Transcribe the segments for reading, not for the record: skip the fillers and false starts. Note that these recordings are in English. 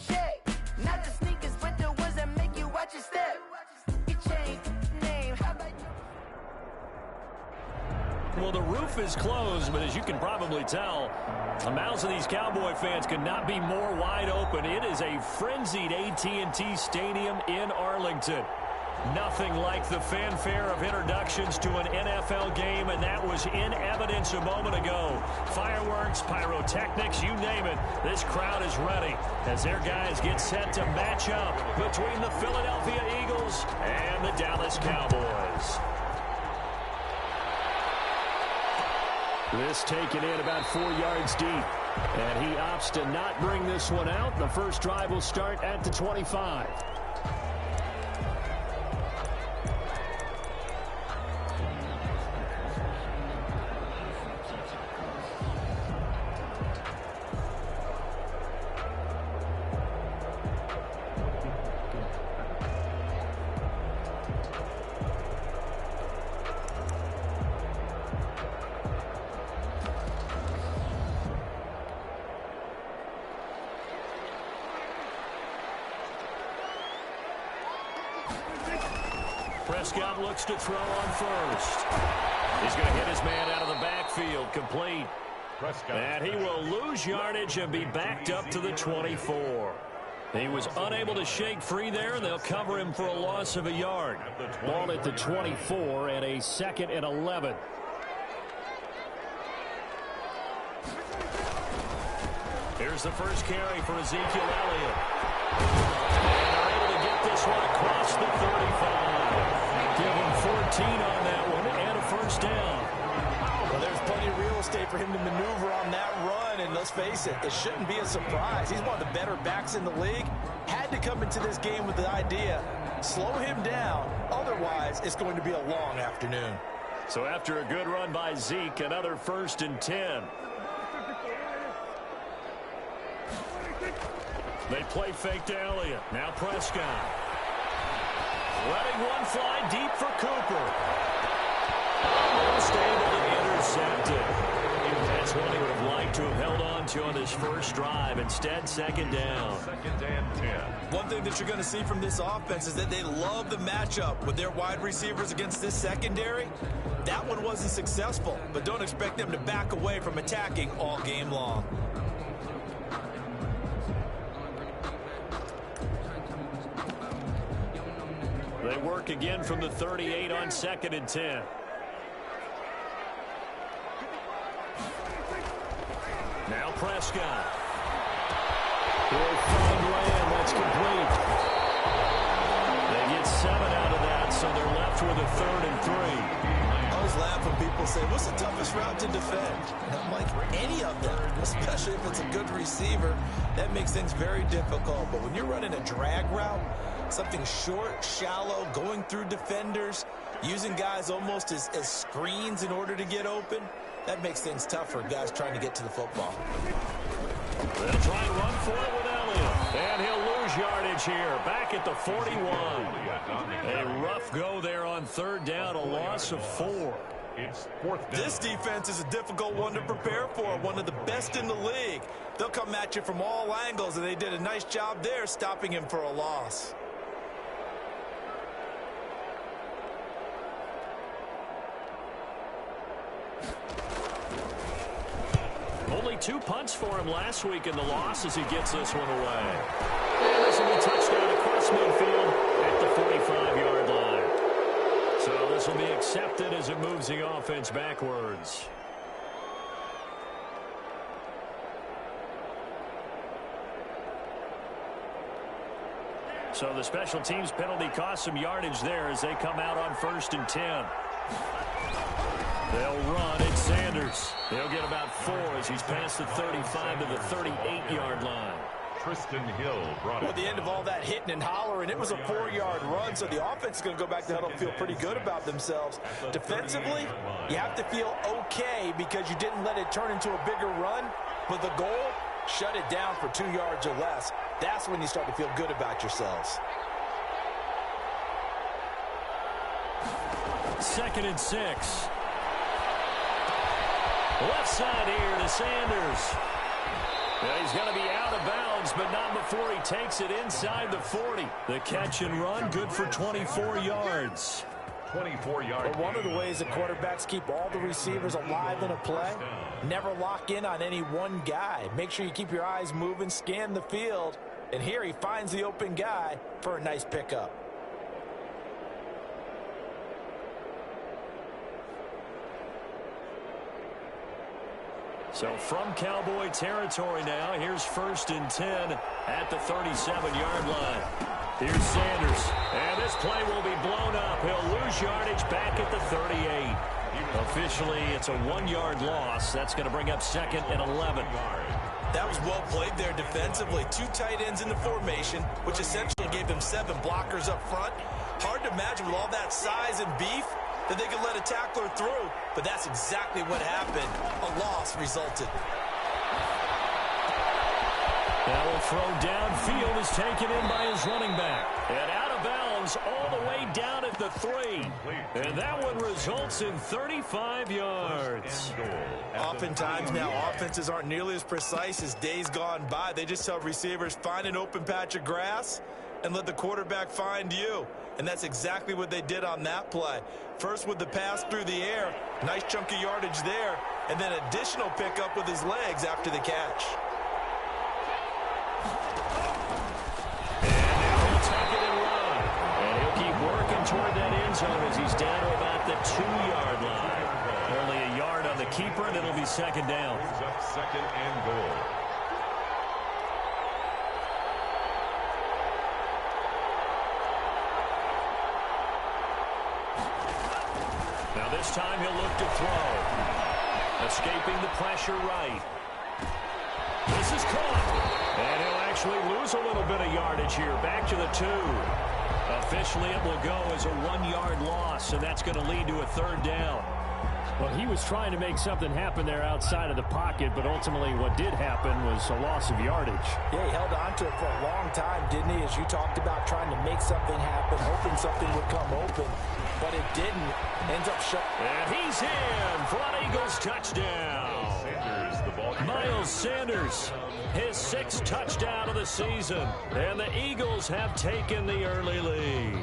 check. Not the sneakers, but the ones that make you watch your step. You change name. How about you? Well, the roof is closed, but as you can probably tell, the mouths of these Cowboy fans could not be more wide open. It is a frenzied AT&T Stadium in Arlington. Nothing like the fanfare of introductions to an NFL game, and that was in evidence a moment ago. Fireworks, pyrotechnics, you name it. This crowd is ready as their guys get set to match up between the Philadelphia Eagles and the Dallas Cowboys. This taken in about 4 yards deep, and he opts to not bring this one out. The first drive will start at the 25. Prescott looks to throw on first. He's going to hit his man out of the backfield, complete. And he will lose yardage and be backed up to the 24. He was unable to shake free there, and they'll cover him for a loss of a yard. Ball at the 24 and a 2nd and 11. Here's the first carry for Ezekiel Elliott. And they're able to get this one across the 35. Give him 14 on that one and a first down. Well, there's plenty of real estate for him to maneuver on that run, and let's face it, it shouldn't be a surprise. He's one of the better backs in the league. Had to come into this game with the idea, slow him down, otherwise it's going to be a long afternoon. So after a good run by Zeke, another 1st and 10. They play fake to Elliott. Now Prescott. Letting one fly deep for Cooper. Almost able to intercept it. That's one he would have liked to have held on to on his first drive. Instead, 2nd down. 2nd and 10. One thing that you're going to see from this offense is that they love the matchup with their wide receivers against this secondary. That one wasn't successful, but don't expect them to back away from attacking all game long. They work again from the 38 on 2nd and 10. Now Prescott. Will find land. That's complete. They get 7 out of that, so they're left with a 3rd and 3. I always laugh when people say, what's the toughest route to defend? And I'm like, any of them, especially if it's a good receiver. That makes things very difficult. But when you're running a drag route, something short, shallow, going through defenders, using guys almost as screens in order to get open, that makes things tough for guys trying to get to the football. They'll try and run for it with Elliott. And he'll lose yardage here. Back at the 41. A rough go there on 3rd down, a loss of 4. It's 4th down. This defense is a difficult one to prepare for, one of the best in the league. They'll come at you from all angles, and they did a nice job there stopping him for a loss. Only 2 punts for him last week in the loss as he gets this one away. And this will be touchdown across midfield at the 45-yard line. So this will be accepted as it moves the offense backwards. So the special teams penalty cost some yardage there as they come out on 1st and 10. They'll run. It's Sanders. They'll get about 4 as he's past the 35 to the 38-yard line. Tristan Hill brought it. Well, at the end of all that hitting and hollering, it was a 4-yard run, so the offense is going to go back to the huddle and feel pretty good about themselves. Defensively, you have to feel okay because you didn't let it turn into a bigger run, but the goal, shut it down for 2 yards or less. That's when you start to feel good about yourselves. 2nd and 6. Left side here to Sanders. Yeah, he's going to be out of bounds, but not before he takes it inside the 40. The catch and run, good for 24 yards. 24 yards. But one of the ways that quarterbacks keep all the receivers alive in a play, never lock in on any one guy. Make sure you keep your eyes moving, scan the field. And here he finds the open guy for a nice pickup. So from Cowboy territory now, here's 1st and 10 at the 37-yard line. Here's Sanders, and this play will be blown up. He'll lose yardage back at the 38. Officially, it's a 1-yard loss. That's going to bring up 2nd and 11. That was well played there defensively. 2 tight ends in the formation, which essentially gave them 7 blockers up front. Hard to imagine with all that size and beef that they could let a tackler through, but that's exactly what happened. A loss resulted. That will throw downfield is taken in by his running back. And out of bounds all the way down at the 3. And that one results in 35 yards. Oftentimes now offenses aren't nearly as precise as days gone by. They just tell receivers, find an open patch of grass and let the quarterback find you. And that's exactly what they did on that play. First with the pass through the air, nice chunk of yardage there, and then additional pickup with his legs after the catch. And now he'll take it and run. And he'll keep working toward that end zone as he's down to about the 2-yard line. Only a yard on the keeper, and it'll be 2nd down. Brings up 2nd and goal. Now this time he'll look to throw. Escaping the pressure right. This is caught. And he'll actually lose a little bit of yardage here. Back to the 2. Officially it will go as a 1-yard loss, and that's going to lead to a 3rd down. Well, he was trying to make something happen there outside of the pocket, but ultimately what did happen was a loss of yardage. Yeah, he held on to it for a long time, didn't he? As you talked about, trying to make something happen, hoping something would come open, but it didn't. Ends up shut. And he's in for an Eagles touchdown. Miles Sanders, his 6th touchdown of the season, and the Eagles have taken the early lead.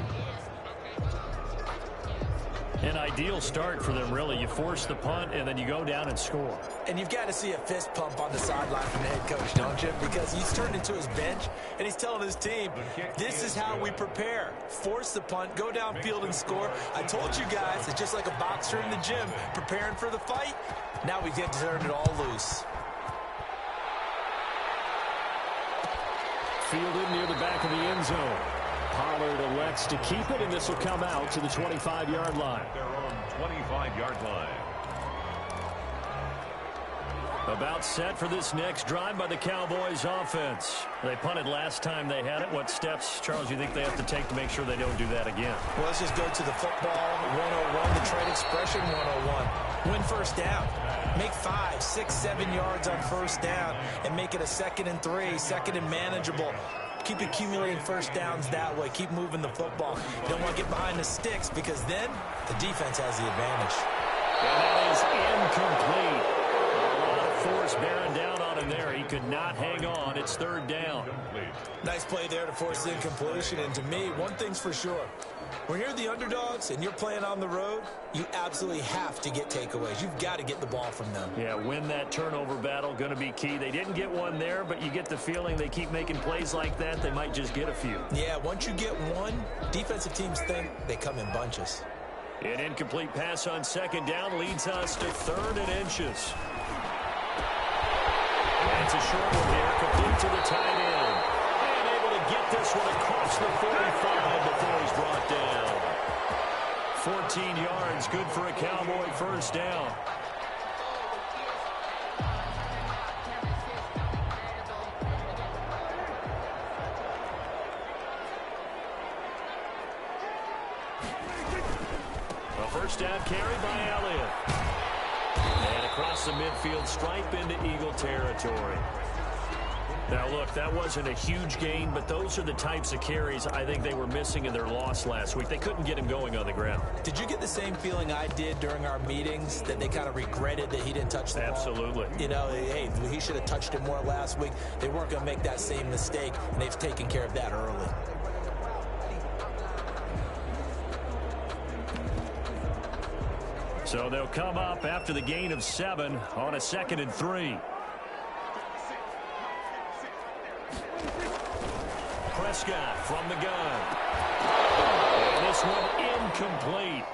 An ideal start for them, really. You force the punt, and then you go down and score. And you've got to see a fist pump on the sideline from the head coach, don't you? Because he's turned into his bench, and he's telling his team, this is how we prepare. Force the punt, go downfield and score. I told you guys, it's just like a boxer in the gym, preparing for the fight. Now we get to turn it all loose. Fielded near the back of the end zone. Pollard elects to keep it, and this will come out to the 25-yard line. Their own 25-yard line. About set for this next drive by the Cowboys offense. They punted last time they had it. What steps, Charles, you think they have to take to make sure they don't do that again? Well, let's just go to the football 101, the trade expression 101. Win first down. Make 5, 6, 7 yards on first down and make it a 2nd and 3, 2nd and manageable. Keep accumulating first downs that way. Keep moving the football. You don't want to get behind the sticks because then the defense has the advantage. And that is incomplete. Force bearing down on him there. He could not hang on. It's 3rd down. Nice play there to force the incompletion. And to me, one thing's for sure. When you're the underdogs and you're playing on the road, you absolutely have to get takeaways. You've got to get the ball from them. Yeah, win that turnover battle, going to be key. They didn't get one there, but you get the feeling they keep making plays like that, they might just get a few. Yeah, once you get one, defensive teams think they come in bunches. An incomplete pass on 2nd down leads us to 3rd and inches. It's a short one here, complete to the tight end. And able to get this one across the 45 before he's brought down. 14 yards, good for a Cowboy first down. A first down carry by Elliott. And across the midfield stripe into Eagle territory. Now, look, that wasn't a huge gain, but those are the types of carries I think they were missing in their loss last week. They couldn't get him going on the ground. Did you get the same feeling I did during our meetings, that they kind of regretted that he didn't touch the ball? Absolutely. You know, hey, he should have touched it more last week. They weren't going to make that same mistake, and they've taken care of that early. So they'll come up after the gain of 7 on a 2nd and 3. Prescott from the gun. And this one incomplete.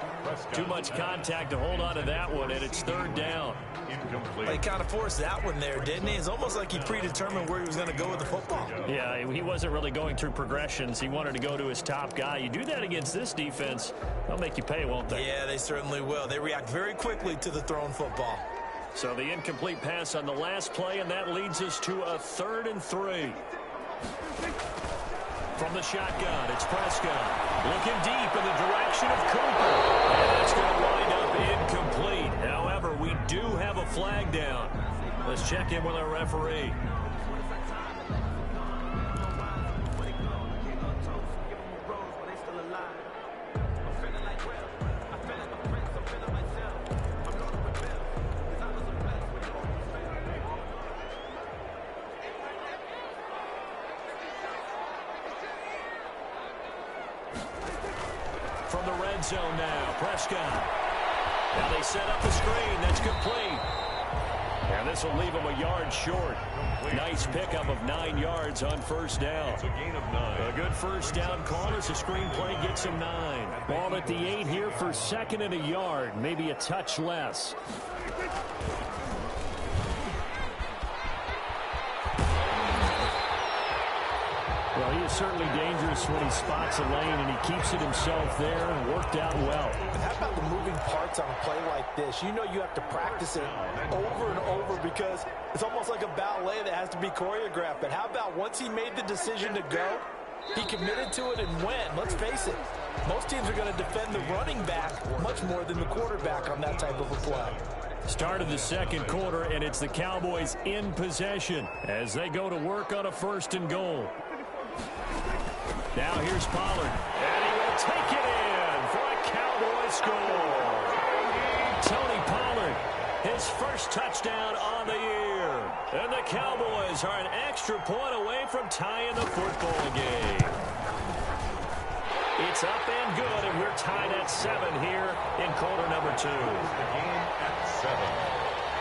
Too much contact to hold on to that one, and it's 3rd down. Well, he kind of forced that one there, didn't he? It's almost like he predetermined where he was going to go with the football. Yeah, he wasn't really going through progressions. He wanted to go to his top guy. You do that against this defense, they'll make you pay, won't they? Yeah, they certainly will. They react very quickly to the thrown football. So the incomplete pass on the last play, and that leads us to a 3rd and 3. From the shotgun, it's Prescott. Looking deep in the direction of Cooper. And that's going to wind up incomplete. However, we do have a flag down. Let's check in with our referee. From the red zone now, Prescott. Now they set up the screen. That's complete. And this will leave him a yard short. Nice pickup of 9 yards on 1st down. It's a gain of 9. A good 1st down call as the screenplay gets him 9. Ball at the 8 here for 2nd and a yard. Maybe a touch less. Well, he is certainly dangerous when he spots a lane, and he keeps it himself there and worked out well. And how about the moving parts on a play like this? You know you have to practice it over and over because it's almost like a ballet that has to be choreographed. But how about once he made the decision to go, he committed to it and went. Let's face it, most teams are going to defend the running back much more than the quarterback on that type of a play. Start of the 2nd quarter, and it's the Cowboys in possession as they go to work on a 1st and goal. Now here's Pollard, and he will take it in for a Cowboy score. Tony Pollard, his first touchdown on the year. And the Cowboys are an extra point away from tying the football game. It's up and good, and we're tied at 7 here in quarter number 2. The game at 7.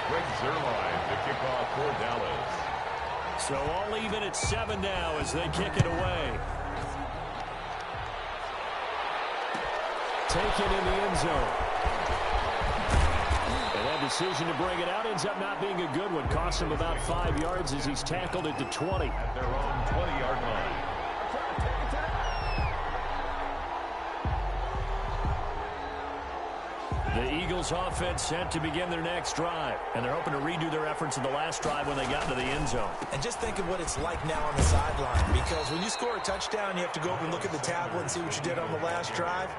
Greg Zuerlein to kick off for Dallas. So all even at 7 now as they kick it away. Taken in the end zone. And that decision to bring it out ends up not being a good one. Costs him about 5 yards as he's tackled at the 20. At their own 20-yard line. The Eagles offense set to begin their next drive. And they're hoping to redo their efforts in the last drive when they got to the end zone. And just think of what it's like now on the sideline, because when you score a touchdown, you have to go over and look at the tablet and see what you did on the last drive.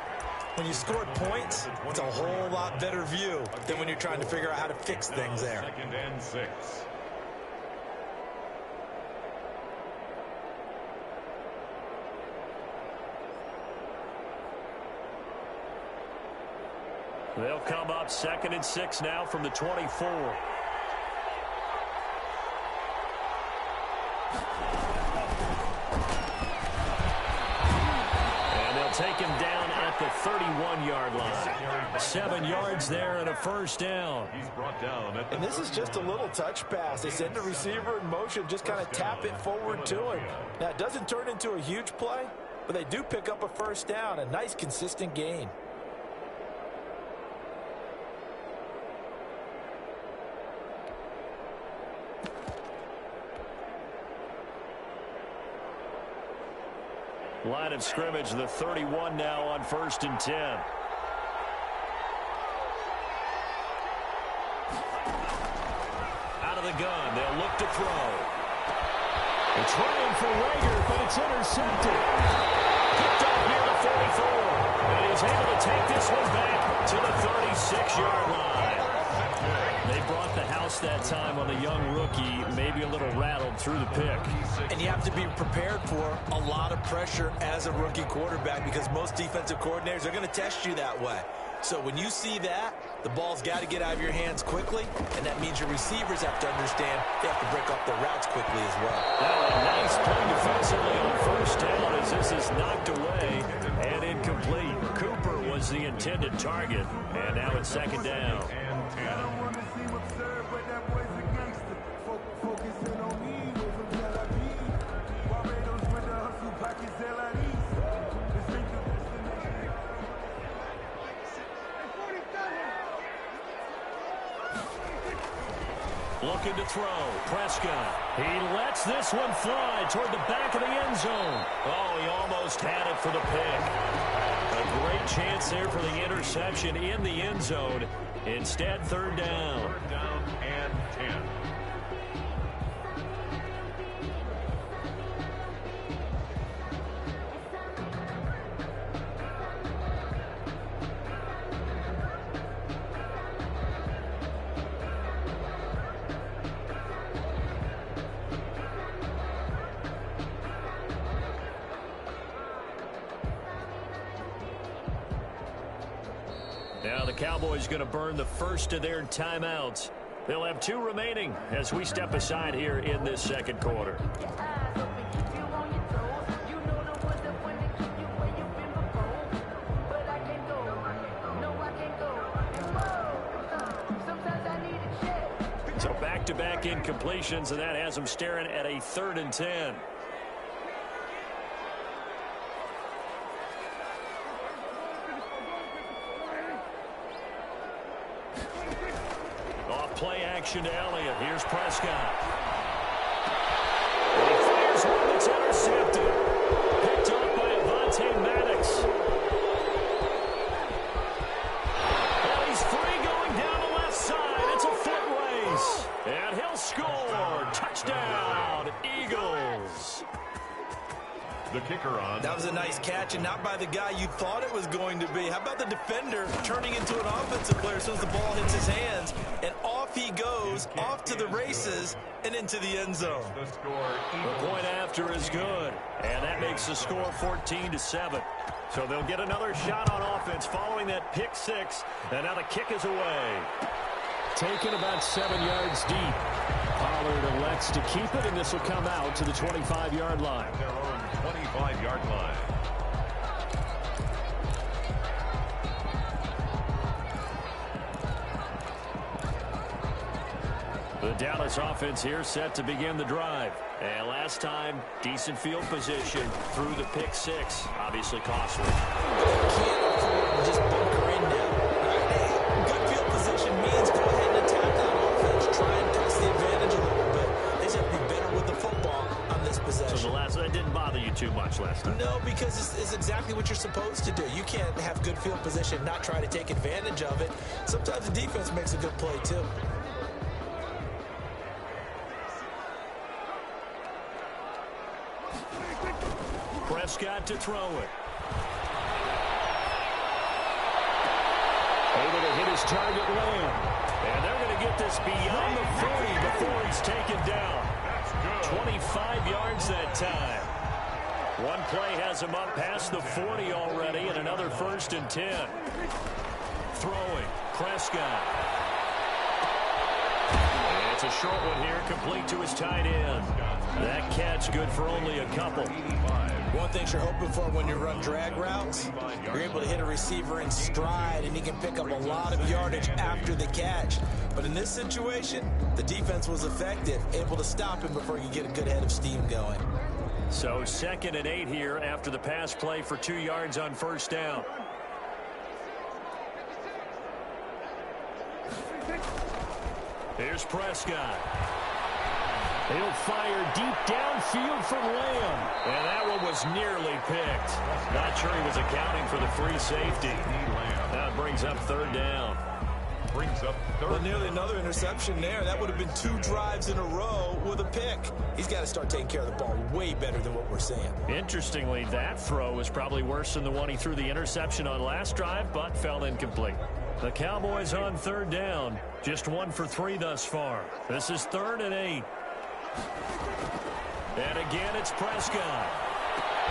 When you scored points, it's a whole lot better view than when you're trying to figure out how to fix things there. 2nd and 6. They'll come up 2nd and 6 now from the 24. Take him down at the 31-yard line. 7 yards there and a 1st down. He's brought down at the And this is just a little touch pass. They send the receiver in motion, just kind of tap it forward to him. Now, it doesn't turn into a huge play, but they do pick up a 1st down, a nice, consistent gain. Line of scrimmage, the 31 now on 1st and 10. Out of the gun, they'll look to throw. It's running for Rager, but it's intercepted. Picked up near the 44. And he's able to take this one back to the 36-yard line. They brought the house that time on the young rookie, maybe a little rattled through the pick. And you have to be prepared for a lot of pressure as a rookie quarterback because most defensive coordinators are going to test you that way. So when you see that, the ball's got to get out of your hands quickly, and that means your receivers have to understand they have to break up their routes quickly as well. Now a nice play defensively on first down as this is knocked away and incomplete. Cooper was the intended target, and now it's second down. Looking to throw. Prescott. He lets this one fly toward the back of the end zone. Oh, he almost had it for the pick. A great chance there for the interception in the end zone. Instead, third down. Third down and 10. Now the Cowboys going to burn the first of their timeouts. They'll have 2 remaining as we step aside here in this second quarter. So back-to-back incompletions, and that has them staring at a 3rd and 10. Play action to Elliott. Here's Prescott. He fires one that's intercepted. Picked up by Avonte Maddox. And he's free going down the left side. It's a foot race. And he'll score. Touchdown, Eagles. The kicker on. That was a nice catch, and not by the guy you thought it was going to be. How about the defender turning into an offensive player as soon as the ball hits his hands, and off he goes, off to the races, and into the end zone. The score. The point after is good, and that makes the score 14-7. So they'll get another shot on offense following that pick 6, and now the kick is away. Taken about 7 yards deep. Pollard elects to keep it, and this will come out to the 25-yard line. Their own 25-yard line. The Dallas offense here set to begin the drive. And last time, decent field position through the pick 6. Obviously costly. Can't afford to just bunker in now. Good field position means go ahead and attack that offense. Try and press the advantage a little bit. They just have to be better with the football on this possession. So that didn't bother you too much last time? No, because it's exactly what you're supposed to do. You can't have good field position, not try to take advantage of it. Sometimes the defense makes a good play, too. Prescott to throw it. Able to hit his target Lamb. And they're going to get this beyond the 40 before he's taken down. 25 yards that time. One play has him up past the 40 already, and another 1st and 10. Throwing. Prescott. And it's a short one here, complete to his tight end. That catch good for only a couple. One thing you're hoping for when you run drag routes, you're able to hit a receiver in stride, and he can pick up a lot of yardage after the catch. But in this situation, the defense was effective, able to stop him before he could get a good head of steam going. So 2nd and 8 here after the pass play for 2 yards on first down. Here's Prescott. He'll fire deep downfield for Lamb. And that one was nearly picked. Not sure he was accounting for the free safety. That brings up 3rd down. brings up third. Well, nearly another interception there. That would have been 2 drives in a row with a pick. He's got to start taking care of the ball way better than what we're seeing. Interestingly, that throw was probably worse than the one he threw the interception on last drive, but fell incomplete. The Cowboys on 3rd down. Just 1 for 3 thus far. This is 3rd and 8. And again, it's Prescott.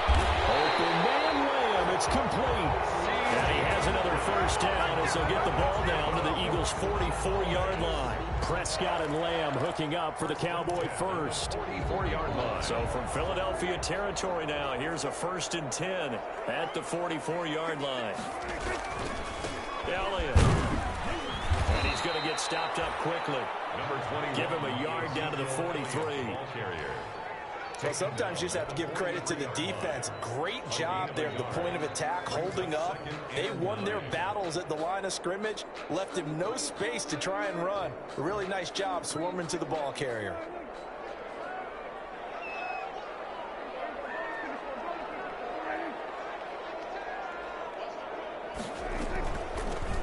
Open man Lamb. It's complete. And he has another first down as they'll get the ball down to the Eagles' 44-yard line. Prescott and Lamb hooking up for the Cowboy first. 44-yard line. So from Philadelphia territory now, here's a 1st and 10 at the 44-yard line. Elliott. And he's going to get stopped up quickly. Number 21. Give him a yard down to the 43. Well, sometimes you just have to give credit to the defense. Great job there at the point of attack, holding up. They won their battles at the line of scrimmage, left him no space to try and run. A really nice job swarming to the ball carrier.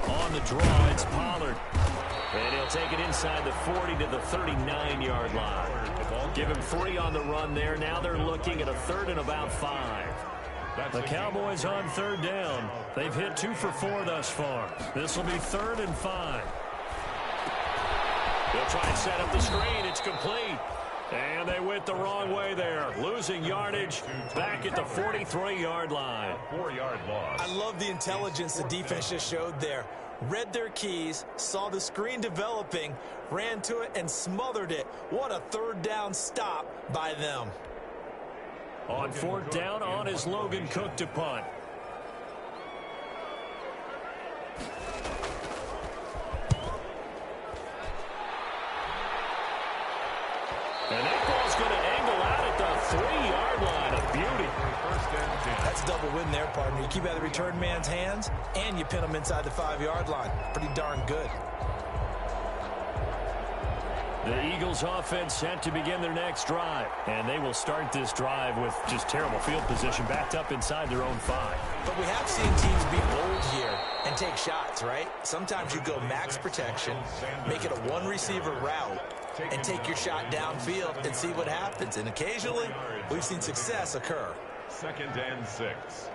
On the draw, it's Pollard. And he'll take it inside the 40 to the 39-yard line. Give him 3 on the run there. Now they're looking at a 3rd and about 5. The Cowboys on 3rd down. They've hit 2 for 4 thus far. This will be 3rd and 5. They'll try and set up the screen. It's complete. And they went the wrong way there. Losing yardage back at the 43-yard line. 4-yard loss. I love the intelligence the defense just showed there. Read their keys, saw the screen developing, ran to it, and smothered it. What a 3rd down stop by them. On 4th down, on is Logan Cook to punt. And that ball's going to angle out at the 3-yard line. A beauty. That's a double win there, partner. You keep out of the return man's hands, and you pin him inside the 5-yard line. Pretty darn good. The Eagles offense set to begin their next drive. And they will start this drive with just terrible field position, backed up inside their own 5. But we have seen teams be bold here and take shots, right? Sometimes you go max protection, make it a 1-receiver route, and take your shot downfield and see what happens. And occasionally, we've seen success occur. 2nd and 6.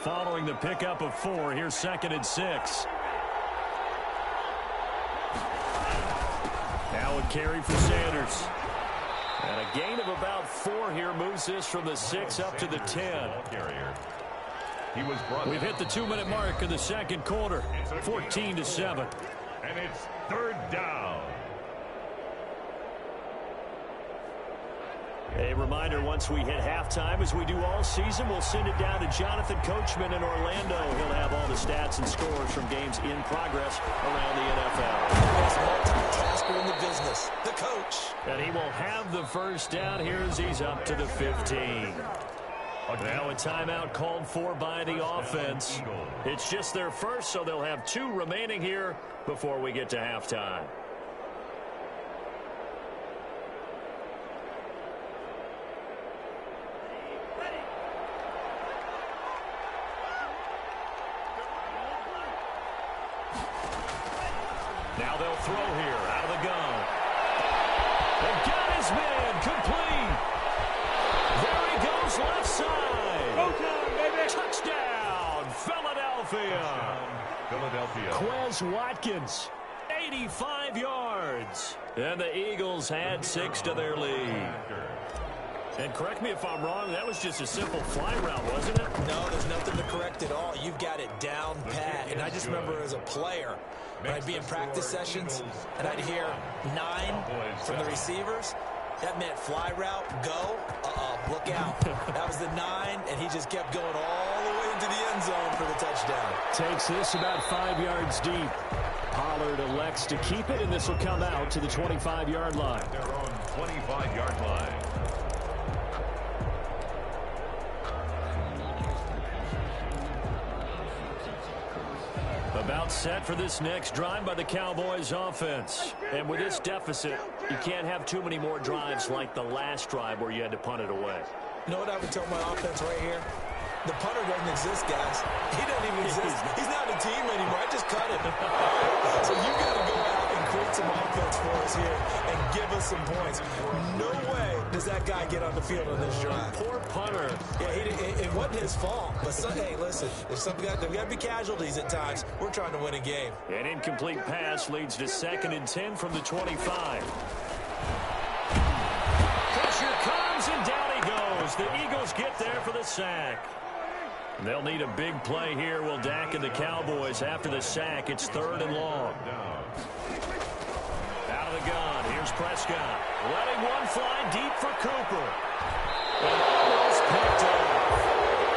Following the pickup of 4, here's 2nd and 6. Now a carry for Sanders. And a gain of about 4 here moves this from the 6 up to the 10. We've hit the 2-minute mark of the 2nd quarter. 14-7. And it's 3rd down. A reminder, once we hit halftime, as we do all season, we'll send it down to Jonathan Coachman in Orlando. He'll have all the stats and scores from games in progress around the NFL. Best multitasker in the business, the coach. And he will have the first down here as he's up to the 15. Now a timeout called for by the offense. It's just their first, so they'll have 2 remaining here before we get to halftime. Now they'll throw here out of the gun. They've got his man complete. There he goes left side. Touchdown, Philadelphia. Quez Watkins, 85 yards. And the Eagles had 6 to their lead. And correct me if I'm wrong, that was just a simple fly route, wasn't it? No, there's nothing to correct at all. You've got it down pat. And I just remember as a player, when I'd be in practice sessions and I'd hear 9 from the receivers, that meant fly route, go, look out. That was the 9, and he just kept going all the way into the end zone for the touchdown. Takes this about 5 yards deep. Pollard elects to keep it, and this will come out to the 25-yard line. Their own 25-yard line. About set for this next drive by the Cowboys offense. And with this deficit, you can't have too many more drives like the last drive where you had to punt it away. You know what I would tell my offense right here? The punter doesn't exist, guys. He doesn't even exist. He's not a team anymore. I just cut him. So us some points. No way does that guy get on the field on this drive. Poor punter. Yeah, it wasn't his fault. But, hey, listen, there's got to be casualties at times. We're trying to win a game. An incomplete pass leads to 2nd and 10 from the 25. Pressure comes, and down he goes. The Eagles get there for the sack. They'll need a big play here. Will Dak and the Cowboys after the sack. It's 3rd and long. Out of the gun. Here's Prescott. Letting one fly deep for Cooper. And almost picked off.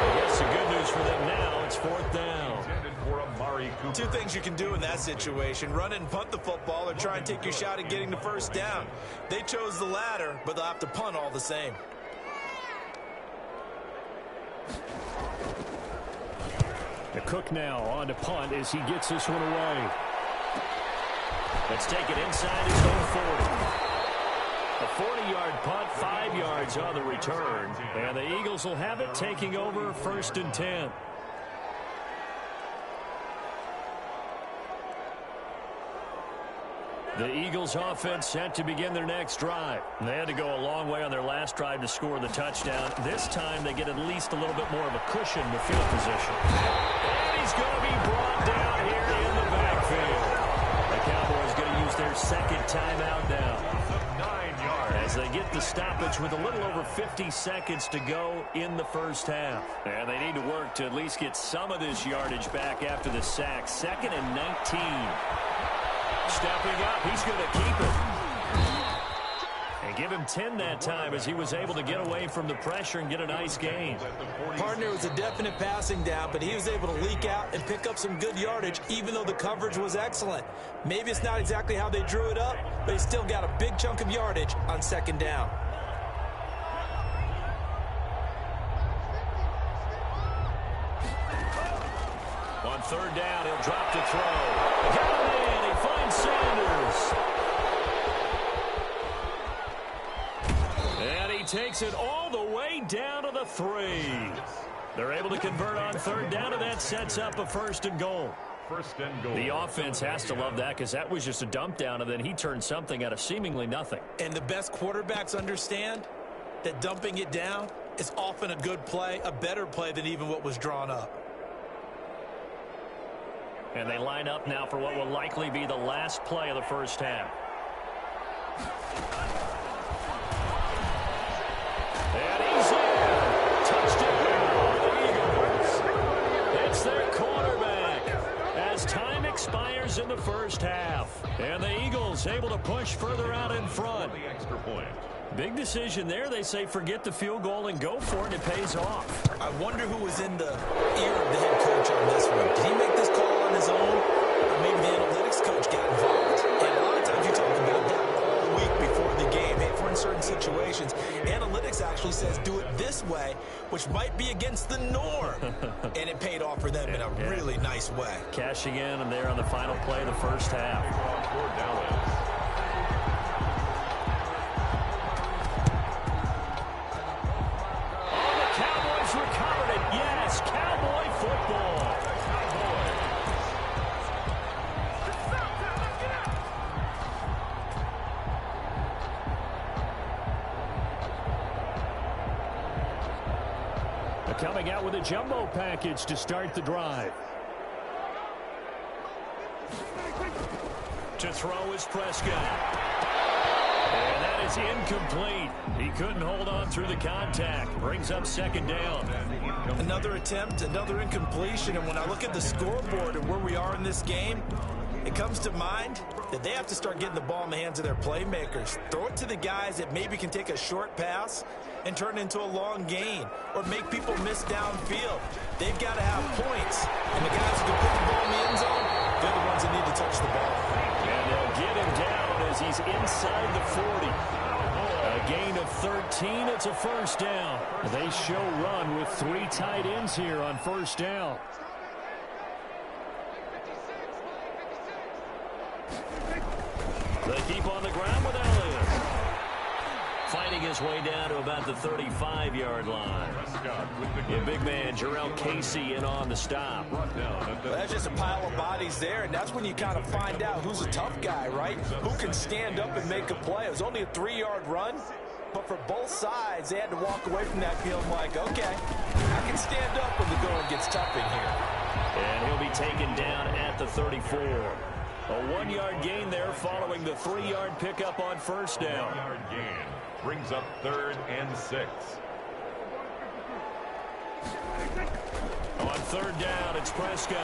I guess the good news for them now, it's 4th down. 2 things you can do in that situation. Run and punt the football or try and take your shot at getting the 1st down. They chose the latter, but they'll have to punt all the same. The Cook now on to punt as he gets this one away. Let's take it inside his own 40. A 40-yard punt, 5 yards on the return. And the Eagles will have it, taking over 1st and 10. The Eagles offense set to begin their next drive. They had to go a long way on their last drive to score the touchdown. This time they get at least a little bit more of a cushion in the field position. And he's going to be brought down here in the backfield. The Cowboys going to use their 2nd timeout now. 9 yards. As they get the stoppage with a little over 50 seconds to go in the 1st half. And they need to work to at least get some of this yardage back after the sack. 2nd and 19. Stepping up, he's going to keep it. And give him 10 that time as he was able to get away from the pressure and get a nice gain. Partner was a definite passing down, but he was able to leak out and pick up some good yardage, even though the coverage was excellent. Maybe it's not exactly how they drew it up, but he still got a big chunk of yardage on 2nd down. On 3rd down, he'll drop to throw. Got it in. He finds Sanders. And he takes it all the way down to the 3. They're able to convert on 3rd down, and that sets up a 1st and goal. 1st and goal. The offense has to love that because that was just a dump down, and then he turned something out of seemingly nothing. And the best quarterbacks understand that dumping it down is often a good play, a better play than even what was drawn up. And they line up now for what will likely be the last play of the 1st half. And he's in. Touchdown, Eagles. It's their quarterback as time expires in the 1st half. And the Eagles able to push further out in front. The extra point. Big decision there. They say forget the field goal and go for it. It pays off. I wonder who was in the ear of the head coach on this one. Did he make this call on his own? Or maybe the analytics coach got involved. And a lot of times you talk about that all week before the game. Hey, for in certain situations, analytics actually says do it this way, which might be against the norm. And it paid off for them in a really nice way. Cashing in, and they're on the final play of the 1st half. For Dallas. Recovered it. Yes, Cowboy football. They're coming out with a jumbo package to start the drive. To throw is Prescott. And that is incomplete. He couldn't hold on through the contact. Brings up 2nd down. Another attempt, another incompletion. And when I look at the scoreboard and where we are in this game, it comes to mind that they have to start getting the ball in the hands of their playmakers. Throw it to the guys that maybe can take a short pass and turn it into a long gain or make people miss downfield. They've got to have points. And the guys who can put the ball in the end zone, they're the ones that need to touch the ball. And they'll get him down as he's inside the 40. A gain of 13. It's a 1st down. They show run with 3 tight ends here on 1st down. They keep on the ground with Elliott. fighting his way down to about the 35-yard line. The big man, Jarrell Casey, in on the stop. Well, that's just a pile of bodies there, and that's when you kind of find out who's a tough guy, right? Who can stand up and make a play. It was only a 3-yard run, but for both sides, they had to walk away from that field like, okay, I can stand up when the going gets tough in here. And he'll be taken down at the 34. A 1-yard gain there following the 3-yard pickup on first down. 1-yard gain brings up 3rd and 6. On 3rd down, it's Prescott.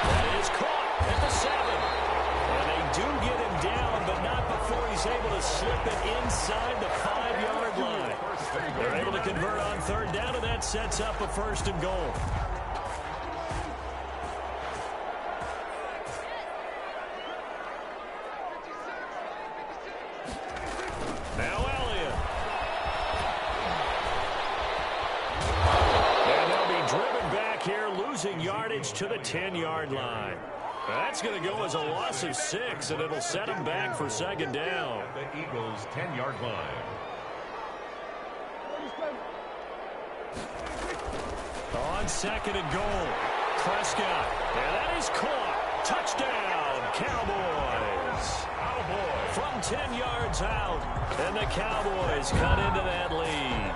That is caught at the 7. And they do get him down, but not before he's able to slip it inside the 5-yard line. They're able to convert on 3rd down, and that sets up a 1st and goal. Now Elliott. And they'll be driven back here, losing yardage to the 10-yard line. That's going to go as a loss of 6, and it'll set them back for 2nd down. The Eagles' 10-yard line. On 2nd and goal, Prescott. And that is caught. Touchdown, Cowboys. From 10 yards out, and the Cowboys cut into that lead.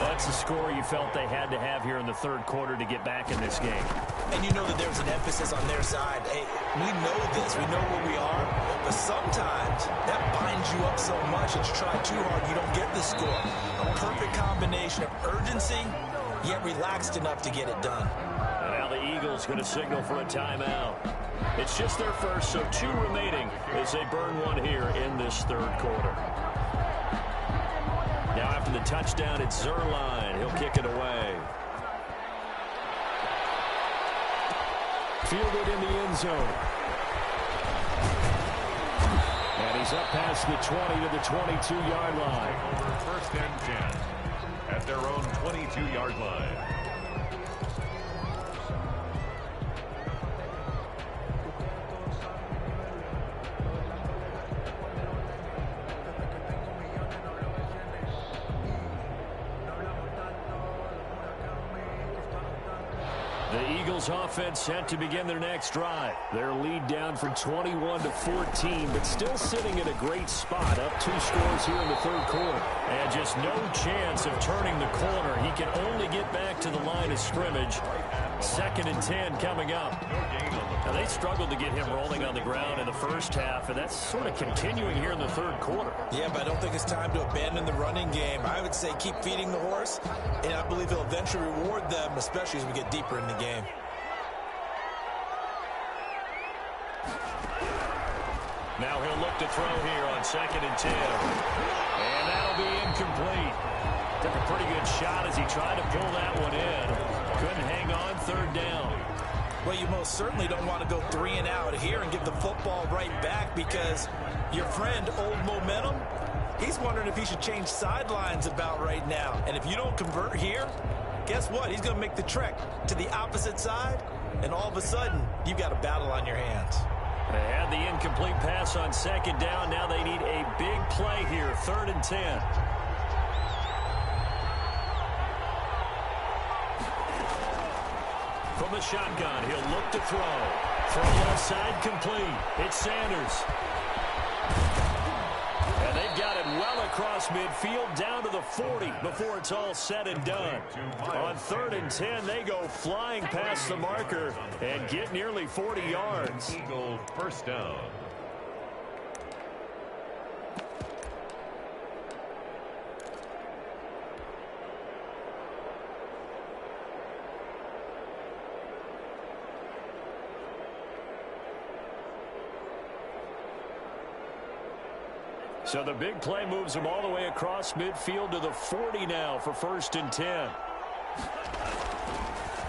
That's the score you felt they had to have here in the 3rd quarter to get back in this game. And you know that there's an emphasis on their side. Hey, we know this. We know where we are. But sometimes that binds you up so much that you try too hard, you don't get the score. A perfect combination of urgency, yet relaxed enough to get it done. And now the Eagles going to signal for a timeout. It's just their first, so 2 remaining as they burn one here in this 3rd quarter. Now after the touchdown, it's Zerline. He'll kick it away. Fielded in the end zone. And he's up past the 20 to the 22-yard line. Over 1st and 10 at their own 22-yard line. The Eagles offense set to begin their next drive. Their lead down from 21 to 14, but still sitting in a great spot, up 2 scores here in the 3rd quarter. And just no chance of turning the corner. He can only get back to the line of scrimmage. 2nd and 10 coming up. Now they struggled to get him rolling on the ground in the first half, and that's sort of continuing here in the 3rd quarter. Yeah, but I don't think it's time to abandon the running game. I would say keep feeding the horse, and I believe he'll eventually reward them, especially as we get deeper in the game. Now he'll look to throw here on 2nd and 10. And that'll be incomplete. Took a pretty good shot as he tried to pull that one in. Couldn't hang on 3rd down. Well, you most certainly don't want to go 3 and out here and give the football right back because your friend, Old Momentum, he's wondering if he should change sidelines about right now. And if you don't convert here, guess what? He's going to make the trek to the opposite side, and all of a sudden, you've got a battle on your hands. They had the incomplete pass on 2nd down. Now they need a big play here, 3rd and 10. From the shotgun, he'll look to throw. Throw left side complete. It's Sanders. And they've got it well across midfield down to the 40 before it's all said and done. On 3rd and 10, they go flying past the marker and get nearly 40 yards. Eagle 1st down. So the big play moves them all the way across midfield to the 40 now for 1st and 10.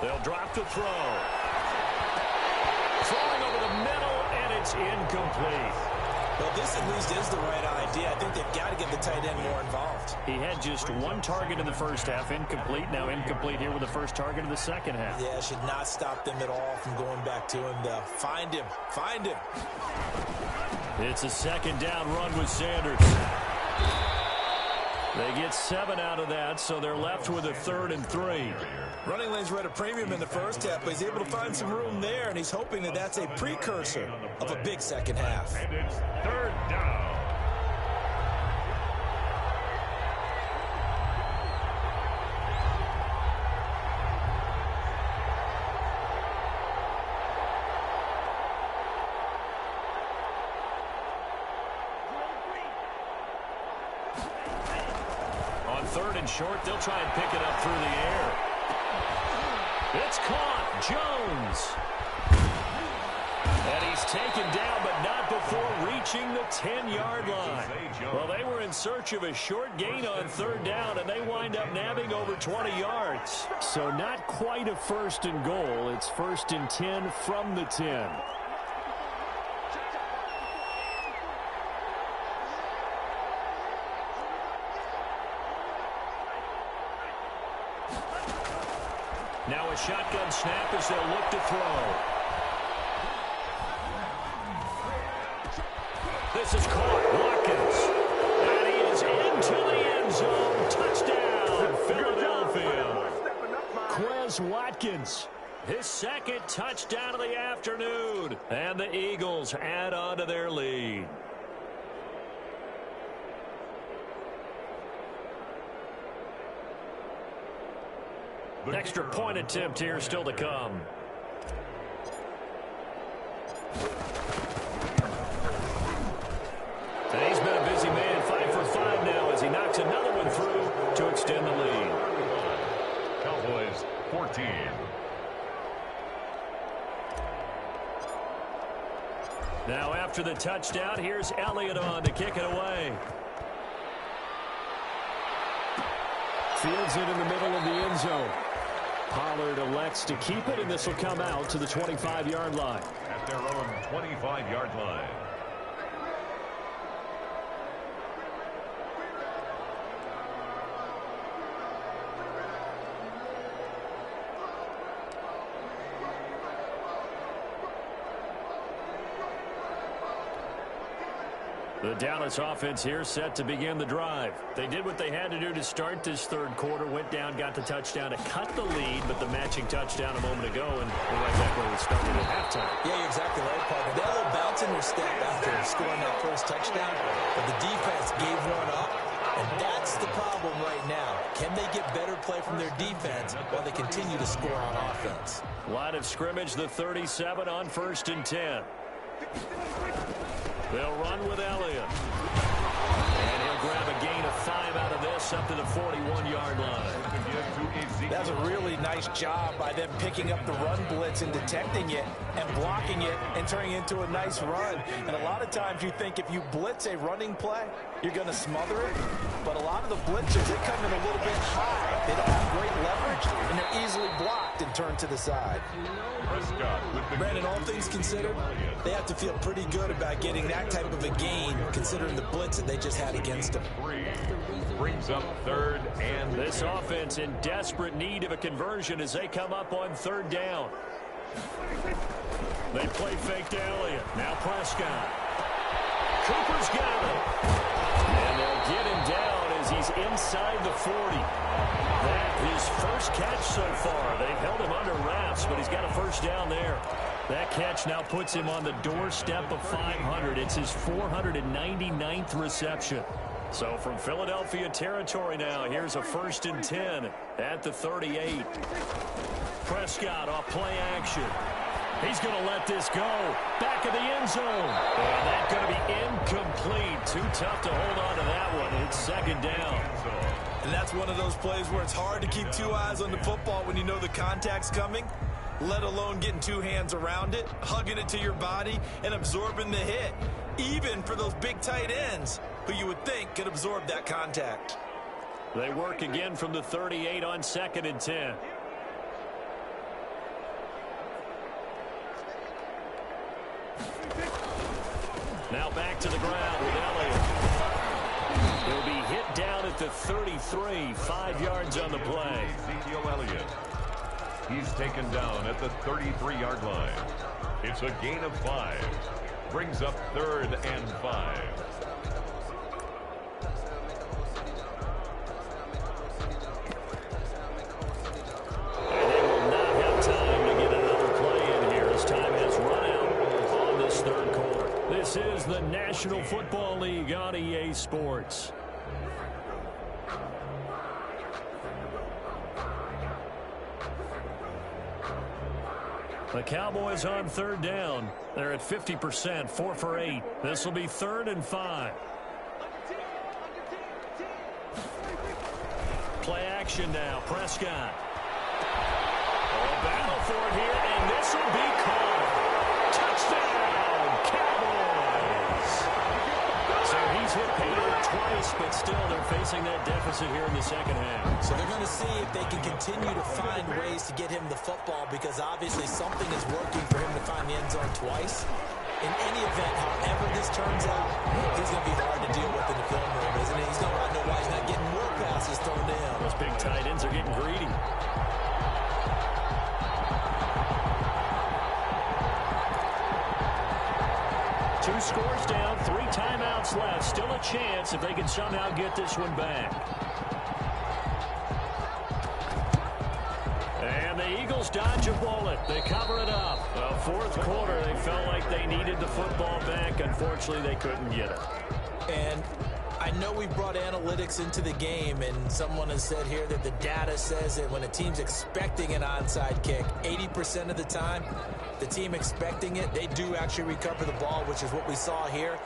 They'll drop to throw. Throwing over the middle, and it's incomplete. Well, this at least is the right idea. I think they've got to get the tight end more involved. He had just 1 target in the first half, incomplete. Now incomplete here with the first target of the second half. Yeah, should not stop them at all from going back to him, though. Find him. Find him. It's a 2nd down run with Sanders. They get 7 out of that, so they're left with a 3rd and 3. Running lanes were at a premium in the first half, but he's able to find some room there, and he's hoping that that's a precursor of a big second half. And it's 3rd down. On 3rd and short, they'll try and pick it up through the air. It's caught. Jones. And he's taken down, but not before reaching the 10-yard line. Well, they were in search of a short gain on 3rd down, and they wind up nabbing over 20 yards. So not quite a 1st and goal. It's 1st and 10 from the 10. Now a shotgun snap as they'll look to throw. This is caught. Watkins. And he is into the end zone. Touchdown, Philadelphia. Quez Watkins. His 2nd touchdown of the afternoon. And the Eagles add on to their lead. Extra point attempt here still to come. And he's been a busy man, 5 for 5 now as he knocks another one through to extend the lead. Cowboys 14. Now after the touchdown, here's Elliott on to kick it away. Fields it in the middle of the end zone. Pollard elects to keep it, and this will come out to the 25-yard line. At their own 25-yard line. The Dallas offense here set to begin the drive. They did what they had to do to start this 3rd quarter, went down, got the touchdown to cut the lead, but the matching touchdown a moment ago, and we're right back where we started at halftime. Yeah, you're exactly right, partner. They had a little bounce in their step after scoring that first touchdown, but the defense gave one up, and that's the problem right now. Can they get better play from their defense while they continue to score on offense? Line of scrimmage, the 37 on 1st and 10. They'll run with Elliott. And he'll grab a gain of 5 out of this up to the 41-yard line. That's a really nice job by them picking up the run blitz and detecting it and blocking it and turning it into a nice run. And a lot of times you think if you blitz a running play, you're going to smother it. But a lot of the blitzers, they come in a little bit high. They don't have great leverage, and they're easily blocked and turned to the side. Brandon, all things considered, they have to feel pretty good about getting that type of a gain, considering the blitz that they just had against them. Brings up 3rd and... This offense in desperate need of a conversion as they come up on 3rd down. They play fake to Elliott. Now Prescott. Cooper's got it. And they'll get him down as he's inside the 40. That his first catch so far. They've held him under wraps, but he's got a 1st down there. That catch now puts him on the doorstep of 500. It's his 499th reception. So from Philadelphia territory now, here's a 1st and 10 at the 38. Prescott off play action. He's going to let this go. Back of the end zone. And that's going to be incomplete. Too tough to hold on to that one. It's 2nd down. And that's one of those plays where it's hard to keep 2 eyes on the football when you know the contact's coming, let alone getting 2 hands around it, hugging it to your body, and absorbing the hit, even for those big tight ends who you would think could absorb that contact. They work again from the 38 on 2nd and 10. Now back to the ground with Elliott. He'll be hit down at the 33, 5 yards on the play. Ezekiel Elliott. He's taken down at the 33-yard line. It's a gain of 5. Brings up 3rd and 5. This is the National Football League on EA Sports. The Cowboys on third down. They're at 50%, 4 for 8. This will be 3rd and 5. Play action now. Prescott. Battle for it here, and this will be called. Touchdown, Cowboys. So he's hit Peter twice, but still they're facing that deficit here in the second half. So they're going to see if they can continue to find ways to get him the football, because obviously something is working for him to find the end zone twice. In any event, however this turns out, he's going to be hard to deal with in the film room, isn't he? He's going to know why he's not getting more passes thrown to him. Those big tight ends are getting greedy. Two scores down, 3 timeouts left. Still a chance if they can somehow get this one back. And the Eagles dodge a bullet. They cover it up. The fourth quarter, they felt like they needed the football back. Unfortunately, they couldn't get it. And I know we brought analytics into the game, and someone has said here that the data says that when a team's expecting an onside kick, 80% of the time, the team expecting it, they do actually recover the ball, which is what we saw here.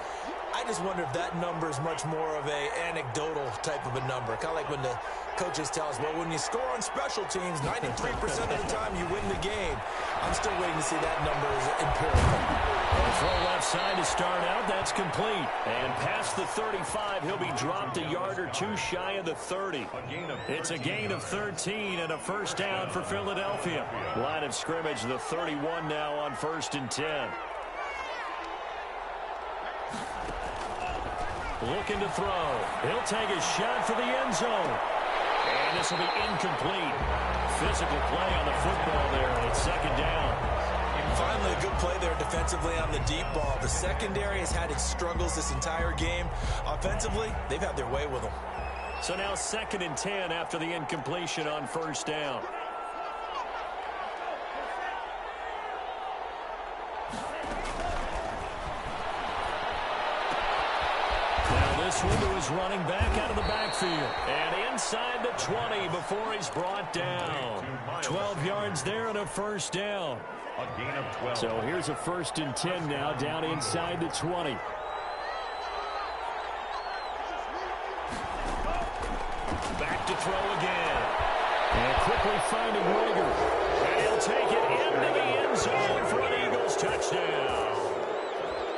I just wonder if that number is much more of a anecdotal type of a number. Kind of like when the coaches tell us, well, when you score on special teams, 93% of the time you win the game. I'm still waiting to see that number is empirical. Throw left side to start out. That's complete. And past the 35, he'll be dropped a yard or two shy of the 30. It's a gain of 13 and a first down for Philadelphia. Line of scrimmage, the 31 now on 1st and 10. Looking to throw. He'll take a shot for the end zone. And this will be incomplete. Physical play on the football there, and it's 2nd down. Finally, a good play there defensively on the deep ball. The secondary has had its struggles this entire game. Offensively, they've had their way with them. So now 2nd and 10 after the incompletion on 1st down. This window is running back out of the backfield. And inside the 20 before he's brought down. 12 yards there and a first down. A gain of 12. So here's a 1st and 10 now down inside the 20. Back to throw again. And quickly finding Rager. And he'll take it into the end zone for an Eagles touchdown.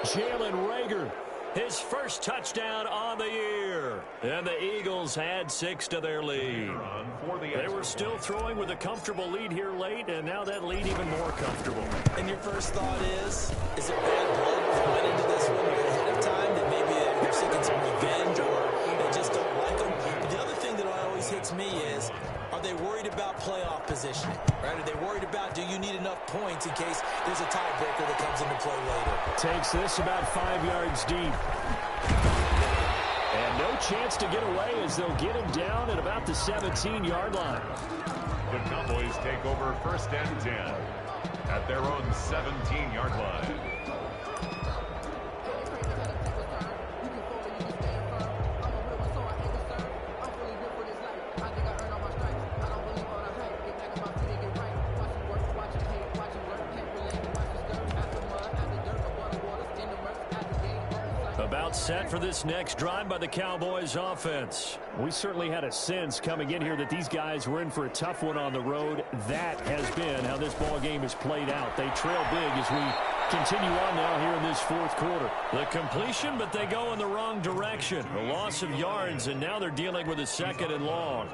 Jalen Rager. His first touchdown on the year. And the Eagles add 6 to their lead. They were still throwing with a comfortable lead here late, and now that lead even more comfortable. And your first thought is it bad blood that went into this one ahead of time, that maybe they're seeking some revenge or they just don't like them? But the other thing that always hits me is, are they worried about playoff positioning? Right? Are they worried about, do you need enough points in case there's a tiebreaker that comes into play later? Takes this about 5 yards deep. And no chance to get away as they'll get him down at about the 17-yard line. The Cowboys take over 1st and 10 at their own 17-yard line. About set for this next drive by the Cowboys offense. We certainly had a sense coming in here that these guys were in for a tough one on the road. That has been how this ball game has played out. They trail big as we continue on now here in this 4th quarter. The completion, but they go in the wrong direction. A loss of yards, and now they're dealing with a 2nd and long.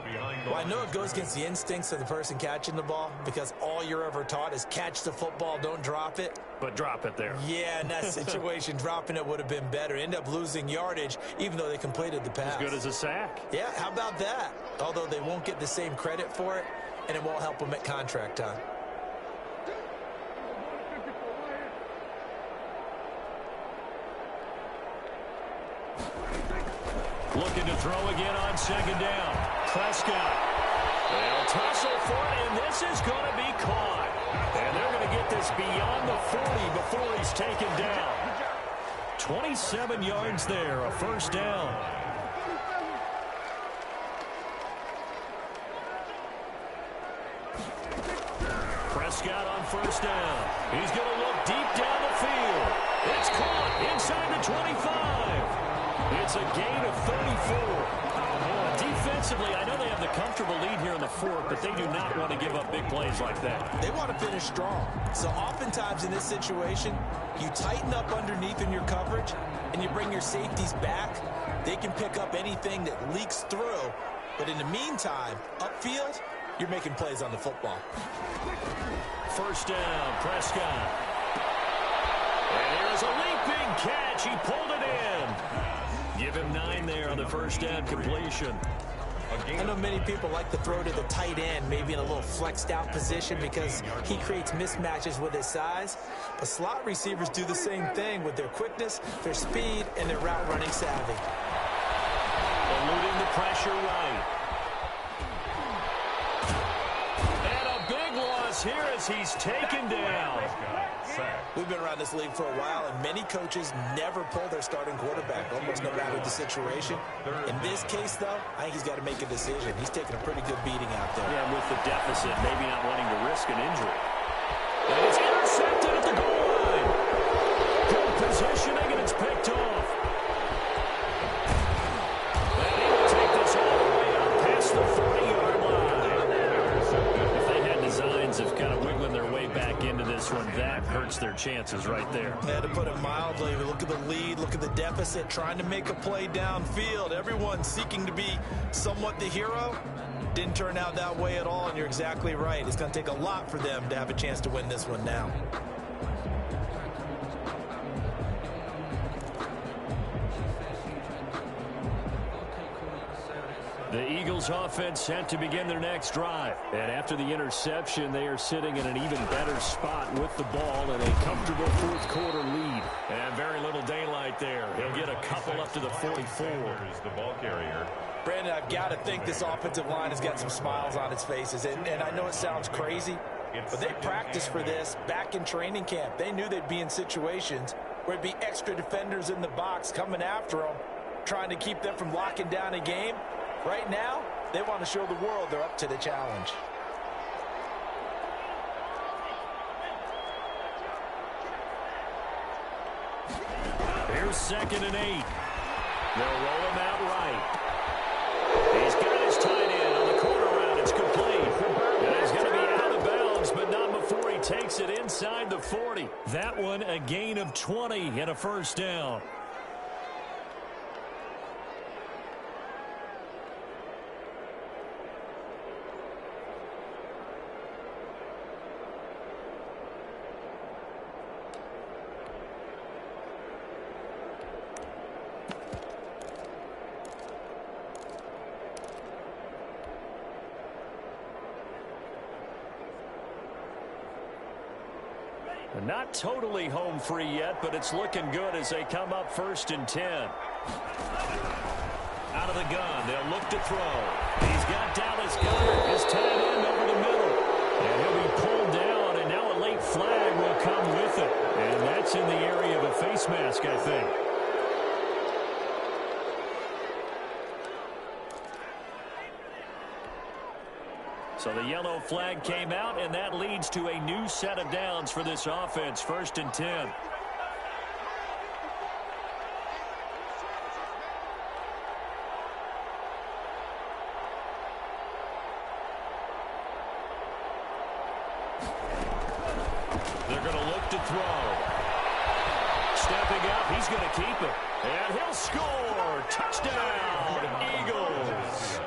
Well, I know it goes against the instincts of the person catching the ball, because all you're ever taught is catch the football, don't drop it. But drop it there. Yeah, in that situation, dropping it would have been better. End up losing yardage, even though they completed the pass. As good as a sack. Yeah, how about that? Although they won't get the same credit for it, and it won't help them at contract time. Looking to throw again on 2nd down. Prescott. They'll tussle for it, and this is going to be caught. And they're going to get this beyond the 40 before he's taken down. 27 yards there, a first down. Prescott on first down. He's going to look deep down the field. It's caught inside the 25. It's a gain of 34. Defensively, I know they have the comfortable lead here in the fourth, but they do not want to give up big plays like that. They want to finish strong. So oftentimes in this situation, you tighten up underneath in your coverage, and you bring your safeties back. They can pick up anything that leaks through. But in the meantime, upfield, you're making plays on the football. First down, Prescott. And here's a leaping catch. He pulled it in. Give him 9 there on the first down completion. I know many people like to throw to the tight end, maybe in a little flexed out position because he creates mismatches with his size. But slot receivers do the same thing with their quickness, their speed, and their route running savvy. Eluding the pressure right. And a big loss here as he's taken down. We've been around this league for a while, and many coaches never pull their starting quarterback, almost no matter the situation. In this case, though, I think he's got to make a decision. He's taking a pretty good beating out there. Yeah, with the deficit, maybe not wanting to risk an injury. And it's intercepted at the goal line. Good positioning, and it's picked off. And he will take this all the way up past the 40-yard line. If they had designs of kind of wiggling their way back into this one, that hurts their chances right there. Yeah, to put it mildly, look at the lead, look at the deficit, trying to make a play downfield. Everyone seeking to be somewhat the hero. Didn't turn out that way at all, and you're exactly right. It's going to take a lot for them to have a chance to win this one now. The Eagles offense set to begin their next drive. And after the interception, they are sitting in an even better spot with the ball in a comfortable fourth quarter lead. And very little daylight there. He'll get a couple up to the 44. Is the ball carrier. Brandon, I've got to think this offensive line has got some smiles on its faces. And I know it sounds crazy, but they practiced for this back in training camp. They knew they'd be in situations where it'd be extra defenders in the box coming after them, trying to keep them from locking down a game. Right now, they want to show the world they're up to the challenge. Here's 2nd and 8. They'll roll him out right. He's got his tight end on the corner route. It's complete. And he's going to be out of bounds, but not before he takes it inside the 40. That one a gain of 20 and a first down. Not totally home free yet, but it's looking good as they come up 1st and 10. Out of the gun, they'll look to throw. He's got Dallas Goedert, his tight end over the middle. And he'll be pulled down, and now a late flag will come with it. And that's in the area of a face mask, I think. So the yellow flag came out, and that leads to a new set of downs for this offense, 1st and 10. They're going to look to throw. Stepping up, he's going to keep it. And he'll score. Touchdown, Eagles.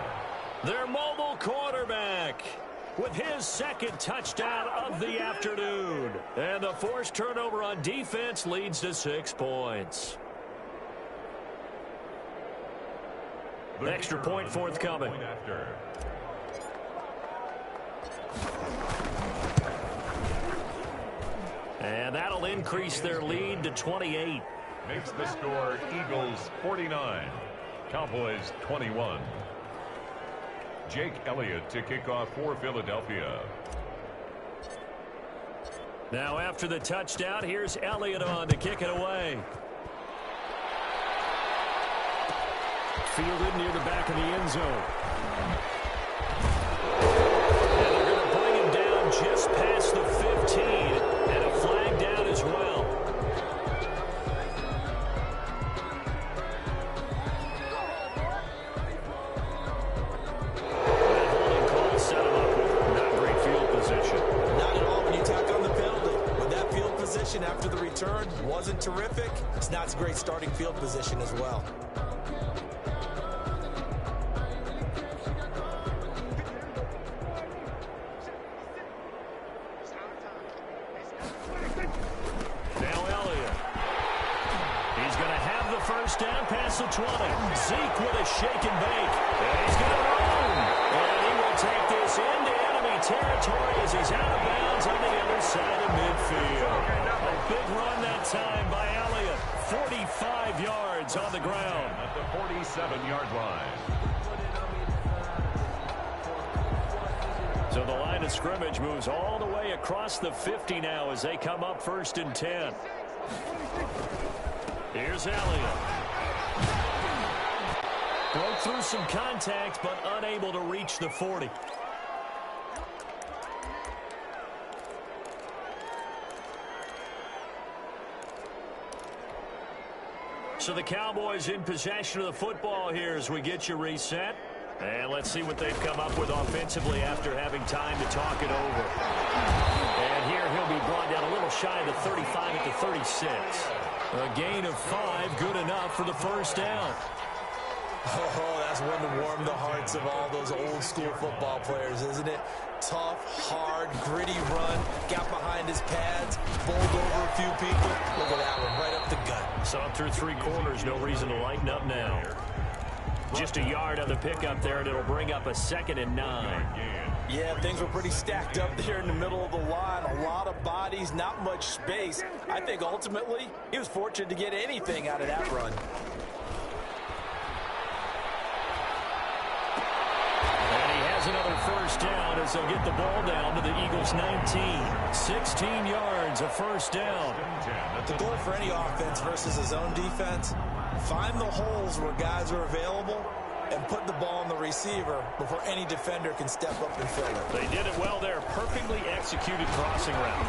Their mobile quarterback with his 2nd touchdown of the afternoon. And the forced turnover on defense leads to 6 points. Extra point forthcoming. And that'll increase their lead to 28. Makes the score Eagles 49, Cowboys 21. Jake Elliott to kick off for Philadelphia. Now after the touchdown, here's Elliott on to kick it away. fielded near the back of the end zone. And they're going to bring him down just past the 15, and a flag down as well. That holding call set him up with not great field position. Not at all when you tack on the penalty. With that field position after the return wasn't terrific. It's not a great starting field position as well. The 20. Zeke with a shake and bake. And he's going to run. And he will take this into enemy territory as he's out of bounds on the other side of midfield. A big run that time by Elliott. 45 yards on the ground. At the 47-yard line. So the line of scrimmage moves all the way across the 50 now as they come up 1st and 10. Here's Elliott. Broke through some contact, but unable to reach the 40. So the Cowboys in possession of the football here as we get you reset. And let's see what they've come up with offensively after having time to talk it over. And here he'll be brought down a little shy of the 35 at the 36. A gain of 5, good enough for the first down. Oh, that's one to warm the hearts of all those old school football players, isn't it? Tough, hard, gritty run, got behind his pads, bowled over a few people. Look at that one, right up the gut. Saw it through 3 quarters, no reason to lighten up now. Just a yard on the pickup there, and it'll bring up a 2nd and 9. Yeah, things were pretty stacked up there in the middle of the line. A lot of bodies, not much space. I think ultimately he was fortunate to get anything out of that run. Another first down as they'll get the ball down to the Eagles' 19. 16 yards, a first down. The goal for any offense versus his own defense, find the holes where guys are available and put the ball on the receiver before any defender can step up and fill it. They did it well there. Perfectly executed crossing route.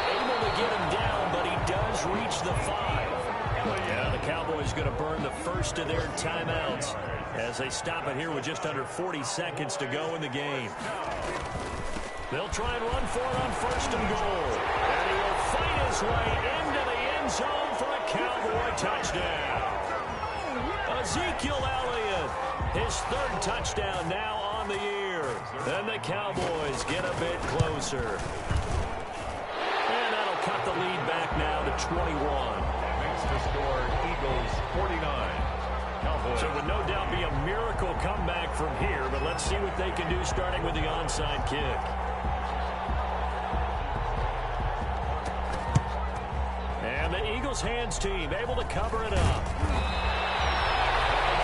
Able to get him down, but he does reach the 5. Yeah, the Cowboys going to burn the first of their timeouts as they stop it here with just under 40 seconds to go in the game. They'll try and run for it on 1st and goal. And he will fight his way into the end zone for a Cowboy touchdown. Ezekiel Elliott, his 3rd touchdown now on the year. And the Cowboys get a bit closer. And that'll cut the lead back now to 21. To score Eagles 49. Cowboys. So it would no doubt be a miracle comeback from here, but let's see what they can do starting with the onside kick. And the Eagles hands team able to cover it up.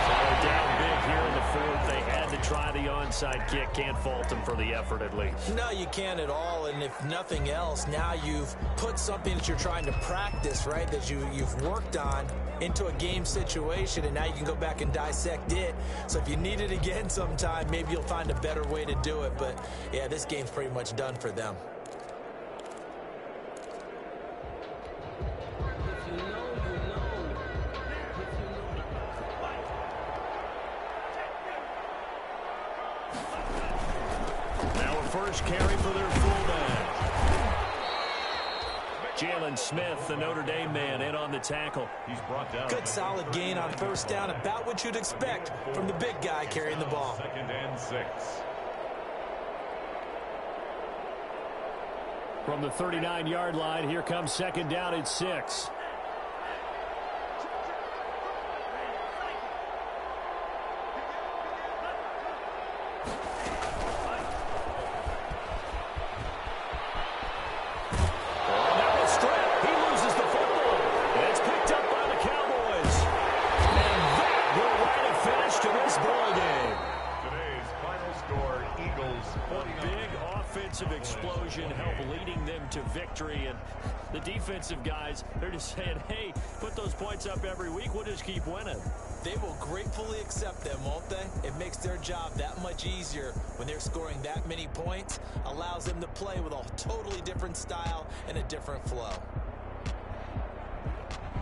So they're down big here in the 4th. They had to try the onside kick. Can't fault them for the effort at least. No, you can't at all. And if nothing else, now you've put something that you're trying to practice, right, that you've worked on into a game situation, and now you can go back and dissect it. So if you need it again sometime, maybe you'll find a better way to do it. But, yeah, this game's pretty much done for them. First carry for their fullback. Jalen Smith, the Notre Dame man, in on the tackle. He's brought down. Good solid gain on 1st down, about what you'd expect from the big guy carrying the ball. 2nd and 6. From the 39-yard line, here comes 2nd down at 6. Explosion help leading them to victory, and The defensive guys, they're just saying, hey, put those points up every week. We'll just keep winning. They will gratefully accept them, won't they? It makes their job that much easier when they're scoring that many points. Allows them to play with a totally different style and a different flow.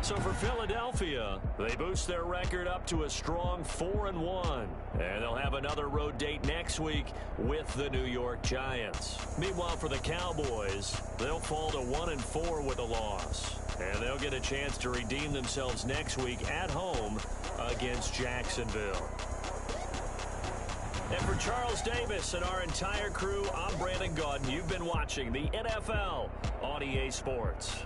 So for Philadelphia, they boost their record up to a strong 4-1. And they'll have another road date next week with the New York Giants. Meanwhile, for the Cowboys, they'll fall to 1-4 with a loss. And they'll get a chance to redeem themselves next week at home against Jacksonville. And for Charles Davis and our entire crew, I'm Brandon Gaudin. You've been watching the NFL on EA Sports.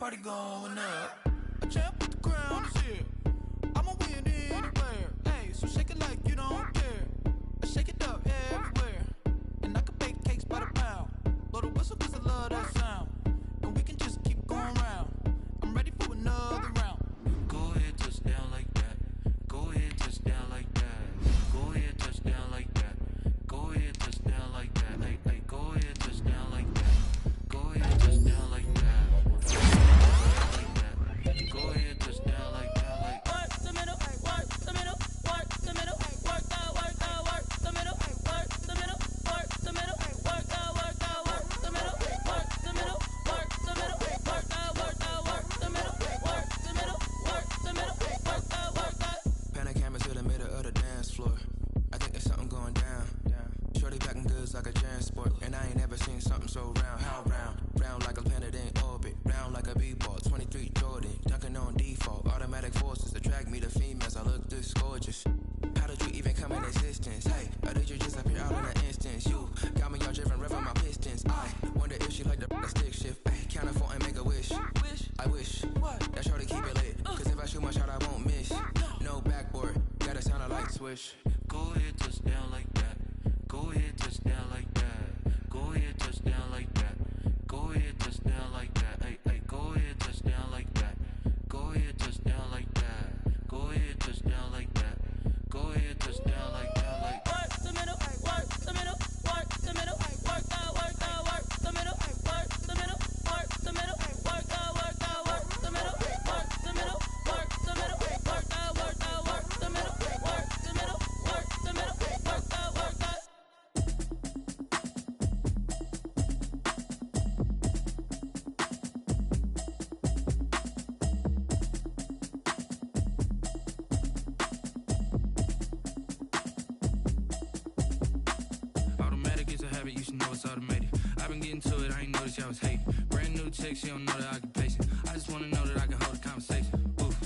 party going up. A champ with the crown is here. I'ma win anywhere. Hey, so shake it like you don't care. I shake it up everywhere. And I can bake cakes by the pound. Blow the whistle cause I love that sound. And we can just keep going round. I'm ready for another round. Go ahead, touch down like that. Go ahead, touch down like that. Go ahead, touch down like that. Go ahead, touch down like that. Hey, go ahead, touch down like that. Go ahead, touch down like that. Go ahead, touch down like that. Work the middle, work the middle, work the middle, work the like a transport. And I ain't never seen something so round. How round? Round like a planet in orbit. Round like a b-ball. 23 Jordan. Dunking on default. Automatic forces attract me to females. I look this gorgeous. How did you even come in existence? Hey, or did you just appear out in an instance? You got me all driven, revving my pistons. I wonder if she like the stick shift. Ay, count a 4 and make a wish. I wish that shorty keep it lit. Cause if I shoot my shot, I won't miss. No backboard, gotta sound a light switch. Go ahead, touchdown like that. Go ahead, touchdown like that. Go ahead, touchdown like that. Go ahead, touchdown like that. Ay, ay, go ahead, touchdown like that. Go ahead, touchdown like that. Go ahead, touchdown like that. Go ahead, touchdown like that. Like work the middle, work the middle, work the middle, work out, work the middle, work the middle, work the middle, work out, work the middle, work the middle, work the middle, work out, work the middle, work the middle, work the middle, work out, work out. You should know it's automated. I've been getting to it, I ain't noticed y'all was hating. Brand new chick, she don't know the occupation. I just wanna know that I can hold a conversation. Oof,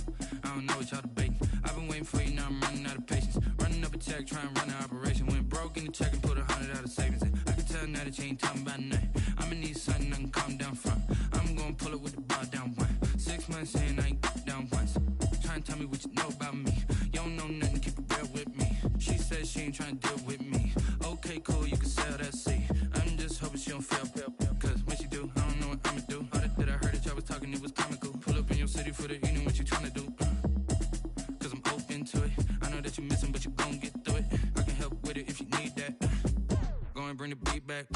I don't know what y'all debating. I've been waiting for you, now I'm running out of patience. Running up a check, trying to run an operation. Went broke in the check and put 100 out of savings in. I can tell now that you ain't talking about nothing. I'ma need something I can calm down from. I'm gonna pull it with the bar down one. 6 months saying I ain't down once. Trying to tell me what you know about me. You don't know nothing, keep it real with me. She said she ain't trying to deal with me. Okay, cool, you can sell that seat. I'm just hoping she don't fail. Cause when she do, I don't know what I'ma do. All that I heard that y'all was talking, it was comical. Pull up in your city for the evening, what you trying to do? Cause I'm open to it. I know that you're missing, but you gon' get through it. I can help with it if you need that. Go and bring the beat back.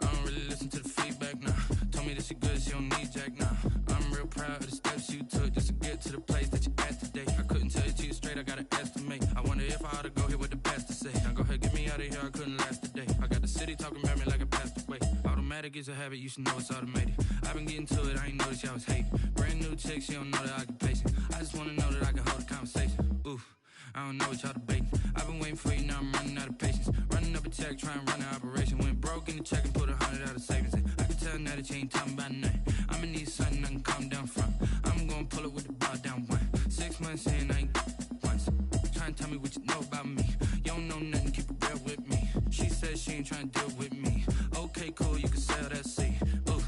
I don't really listen to the feedback, nah. Told me that she good, she don't need jack, nah. I'm real proud of the steps you took just to get to the place that you're at today. I couldn't tell you to you straight, I gotta estimate. I wonder if I ought to go here with the pastor say. Now go ahead, get me out of here, I couldn't last a day. I got the city talking about me like I passed away. Automatic is a habit, you should know it's automated. I've been getting to it, I ain't noticed y'all was hating. Brand new chick, she don't know the occupation. I just wanna know that I can hold a conversation. Oof, I don't know what y'all debating. I've been waiting for you, now I'm running out of patience. Running up a check, trying to run an operation. Went broke in the check and put 100 out of savings in. I can tell now that you ain't talking about nothing. I'ma need something I can calm down from. I'm gonna pull it with the bar down one. 6 months saying I ain't once. Trying to tell me what you know about me. You don't know nothing, keep it real with me. She said she ain't trying to deal with me. Okay, cool, you can sell that seat. Ooh,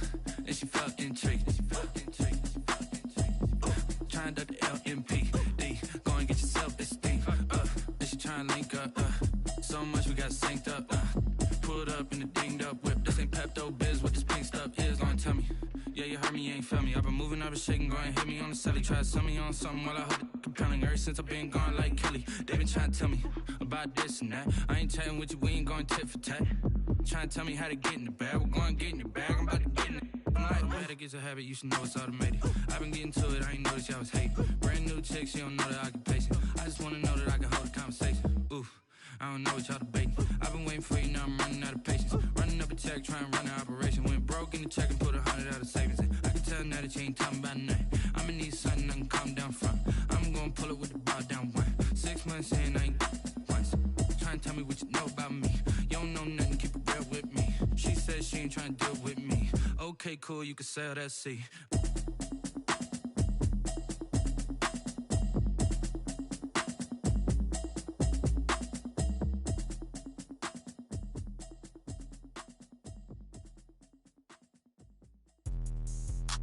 and she felt intrigued. Trying to duck the LMPD. Go and get yourself this thing. And she trying to link up. So much we got synced up. Pulled up in the dinged up whip. This ain't Pepto Biz, what this pink stuff is. Gonna tell me. Yeah, you heard me, you ain't felt me. I've been moving, I've been shaking, go and hit me on the celly. Try to sell me on something while I hold it compelling. Ever since I've been gone like Kelly, they been trying to tell me about this and that. I ain't chatting with you, we ain't going tit for tat. Trying to tell me how to get in the bag. We're going to get in the bag, I'm about to get in it. Automatic is a habit, you should know it's automated. I've been getting to it, I ain't noticed y'all was hating. Brand new chick, she don't know the occupation. I just wanna know that I can hold a conversation. Oof, I don't know what y'all debating. I've been waiting for you, now I'm running out of patience. Running up a check, trying to run an operation. Went broke in the check and put 100 out of savings in. I can tell now that you ain't talking about nothing. I'ma need something I can calm down from. I'm gonna pull it with the bar down one. 6 months saying I ain't once. Trying to tell me what you know about me. You don't know nothing, keep it real with me. She said she ain't trying to deal with me. Okay, cool, you can sell that seat.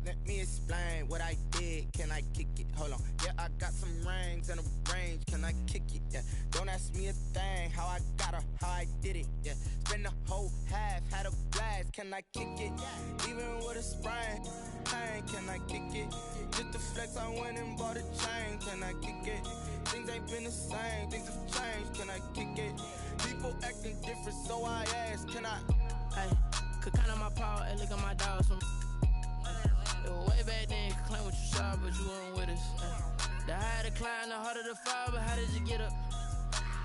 Let me explain what I did. Can I kick it? Hold on. Yeah, I got some rings and a range. Can I kick it? Yeah. Don't ask me a thing. How I got her, how I did it. Yeah. Spend the whole half, had a blast. Can I kick it? Even with a sprain. Pain, can I kick it? Just to flex, I went and bought a chain. Can I kick it? Things ain't been the same. Things have changed. Can I kick it? People acting different, so I ask. Can I? Hey, could count on my power and look at my dogs from. It was way back then, you could claim what you saw, but you weren't with us. The higher the climb, the harder the fall, but how did you get up?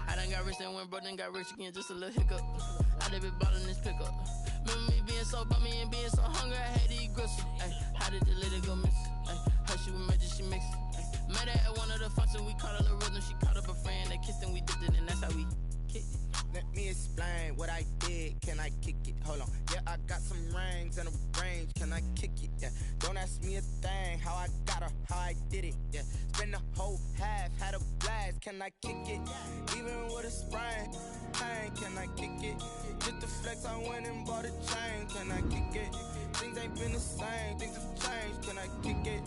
I done got rich and went broke, then got rich again, just a little hiccup. I done been ballin' this pickup. Remember me being so bummy and being so hungry, I had to eat gristle. Ay, how did the lady go miss? Her she was magic, she mixed. Met her at one of the functions, we caught her little rhythm. She caught up a friend, they kissed and we dipped it, and that's how we kicked it. Let me me explain what I did. Can I kick it? Hold on. Yeah, I got some rings and a range. Can I kick it? Yeah. Don't ask me a thing. How I got her, how I did it. Yeah. Spend the whole half, had a blast. Can I kick it? Even with a sprain. Pain, can I kick it? Just the flex, I went and bought a chain. Can I kick it? Things ain't been the same. Things have changed. Can I kick it?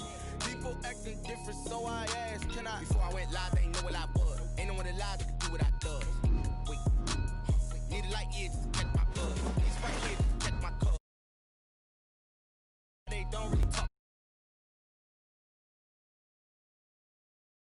People acting different, so I asked, can I? Before I went live, they ain't know what I was. Ain't no one alive that could do what I does. Wait, need a light year just to catch my buzz. These right here just to catch my cuz. They don't really talk